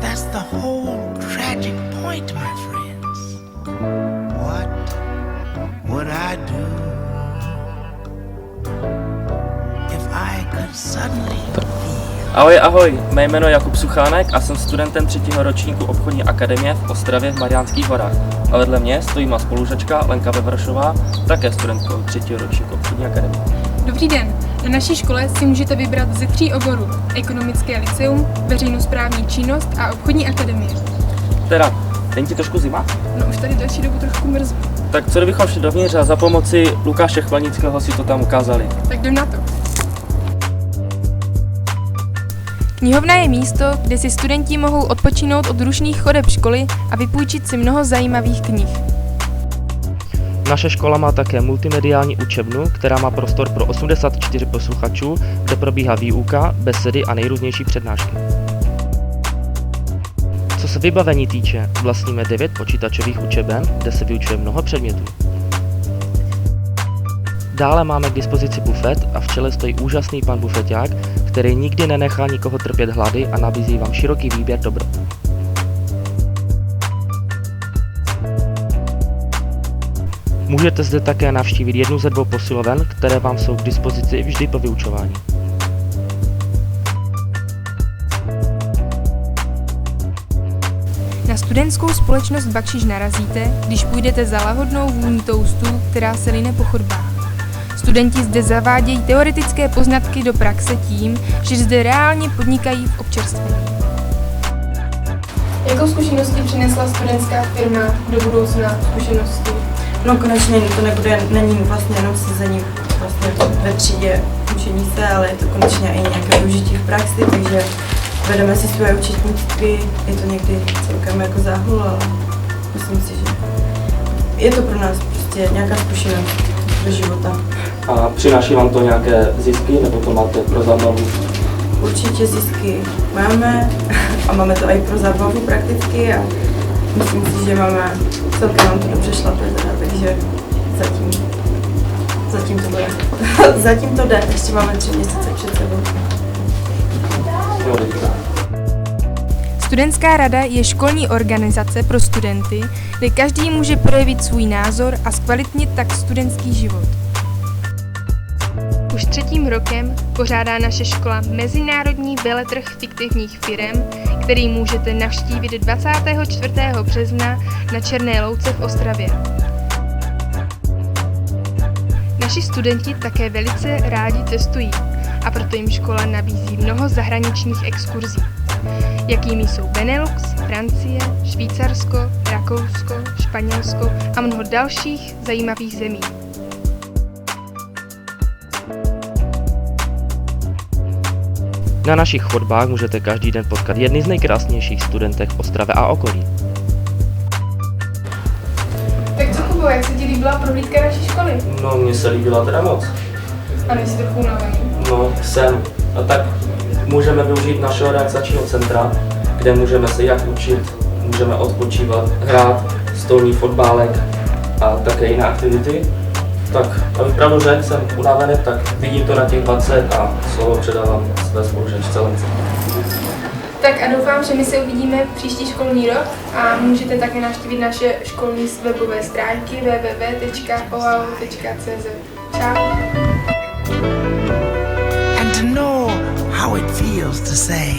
That's the whole tragic point, my friends. What would I do if I could suddenly Ahoj, mé jméno je Jakub Suchánek a jsem studentem 3. ročníku obchodní akademie v Ostravě v Mariánských horách. A vedle mě stojí má spolužačka Lenka Vevršová, také studentkou 3. ročníku obchodní akademie. Dobrý den, na naší škole si můžete vybrat ze 3 oborů: ekonomické lyceum, veřejnosprávní činnost a obchodní akademie. Teda, není ti trošku zima? No už tady další dobu trošku mrzí. Tak co kdybychom šli dovnitř a za pomoci Lukáše Chvalnického si to tam ukázali? Tak jdem na to. Knihovna je místo, kde si studenti mohou odpočinout od rušných chodeb školy a vypůjčit si mnoho zajímavých knih. Naše škola má také multimediální učebnu, která má prostor pro 84 posluchačů, kde probíhá výuka, besedy a nejrůznější přednášky. Co se vybavení týče, vlastníme 9 počítačových učeben, kde se vyučuje mnoho předmětů. Dále máme k dispozici bufet a v čele stojí úžasný pan bufeťák, který nikdy nenechá nikoho trpět hlady a nabízí vám široký výběr dobrot. Můžete zde také navštívit jednu ze 2 posiloven, které vám jsou k dispozici vždy po vyučování. Na studentskou společnost Bakšiš narazíte, když půjdete za lahodnou vůní toastů, která se line po chodbách. Studenti zde zavádějí teoretické poznatky do praxe tím, že zde reálně podnikají v občerstvení. Jakou zkušenosti přinesla studentská firma do budoucna zkušenosti? No konečně to není vlastně jenom sezení vlastně ve třídě, učení se, ale je to konečně i nějaké využití v praxi, takže vedeme si své účetnictví, je to někdy celkem jako záhul, ale myslím si, že je to pro nás prostě nějaká zkušenost do života. A přináší vám to nějaké zisky, nebo to máte pro zábavu? Určitě zisky máme a máme to i pro zábavu prakticky a myslím si, že máme celkem nám to dobře šlape, takže zatím to bude. Zatím to jde, ještě máme 3 měsíce před sebou. Studentská rada je školní organizace pro studenty, kde každý může projevit svůj názor a zkvalitnit tak studentský život. Už 3. rokem pořádá naše škola mezinárodní veletrh fiktivních firem, který můžete navštívit 24. března na Černé louce v Ostravě. Naši studenti také velice rádi cestují a proto jim škola nabízí mnoho zahraničních exkurzí, jakými jsou Benelux, Francie, Švýcarsko, Rakousko, Španělsko a mnoho dalších zajímavých zemí. Na našich chodbách můžete každý den potkat jedny z nejkrásnějších studentek v Ostravě a okolí. Tak co, Kubo, jak se ti líbila prohlídka naší školy? No, mně se líbila teda moc. A nejsi trochu unavený? No, jsem. A tak můžeme využít našeho relaxačního centra, kde můžeme se jak učit, můžeme odpočívat, hrát stolní fotbálek a také jiné aktivity. Tak, abych pravdu řekl, jsem unavený, tak vidím to na těch 20 a slovo předávám své spolužačce Lence. Tak a doufám, že my se uvidíme příští školní rok a můžete také navštívit naše školní webové stránky www.oau.cz. Čau! and to know how it feels to say